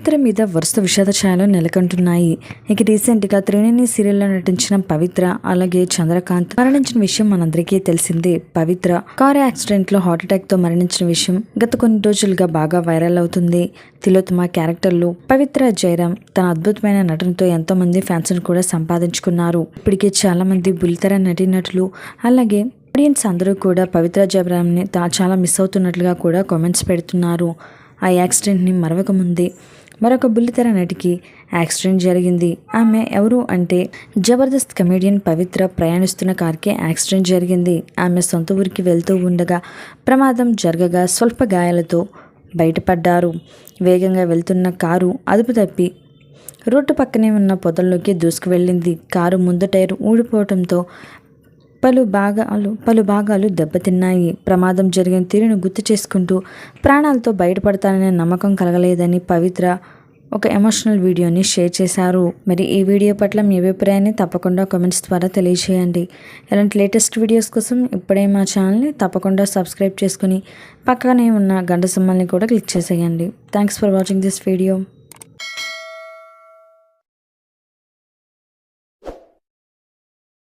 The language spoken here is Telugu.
పవిత్ర మీద వరుస విషాద ఛాయలు నెలకొంటున్నాయి. ఇక రీసెంట్గా త్రినేని సీరియల్లో నటించిన పవిత్ర అలాగే చంద్రకాంత్ మరణించిన విషయం మనందరికీ తెలిసిందే. పవిత్ర కారు యాక్సిడెంట్లో హార్ట్అటాక్తో మరణించిన విషయం గత కొన్ని రోజులుగా బాగా వైరల్ అవుతుంది. తిలోత్తమ క్యారెక్టర్లో పవిత్ర జయరాం తన అద్భుతమైన నటనతో ఎంతో మంది ఫ్యాన్స్ కూడా సంపాదించుకున్నారు. ఇప్పటికే చాలా మంది బుల్లితెర నటీనటులు అలాగే ఆడియన్స్ అందరూ కూడా పవిత్ర జయరాంని చాలా మిస్ అవుతున్నట్లుగా కూడా కామెంట్స్ పెడుతున్నారు. ఆ యాక్సిడెంట్ని మరవకముందే మరొక బుల్లితెర నటికి యాక్సిడెంట్ జరిగింది. ఆమె ఎవరు అంటే జబర్దస్త్ కమెడియన్ పవిత్ర ప్రయాణిస్తున్న కార్కి యాక్సిడెంట్ జరిగింది. ఆమె సొంత ఊరికి వెళ్తూ ఉండగా ప్రమాదం జరగగా స్వల్ప గాయాలతో బయటపడ్డారు. వేగంగా వెళ్తున్న కారు అదుపు తప్పి రోడ్డు పక్కనే ఉన్న పొదల్లోకి దూసుకువెళ్ళింది. కారు ముందు టైర్ ఊడిపోవడంతో పలు భాగాలు దెబ్బతిన్నాయి. ప్రమాదం జరిగిన తీరును గుర్తు చేసుకుంటూ ప్రాణాలతో బయటపడతాననే నమ్మకం కలగలేదని పవిత్ర ఒక ఎమోషనల్ వీడియోని షేర్ చేశారు. మరి ఈ వీడియో పట్ల మీ అభిప్రాయాన్ని తప్పకుండా కామెంట్స్ ద్వారా తెలియజేయండి. ఇలాంటి లేటెస్ట్ వీడియోస్ కోసం ఇప్పుడే మా ఛానల్ని తప్పకుండా సబ్స్క్రైబ్ చేసుకుని పక్కనే ఉన్న గంట సింబల్ని కూడా క్లిక్ చేసేయండి. Thanks for watching this video.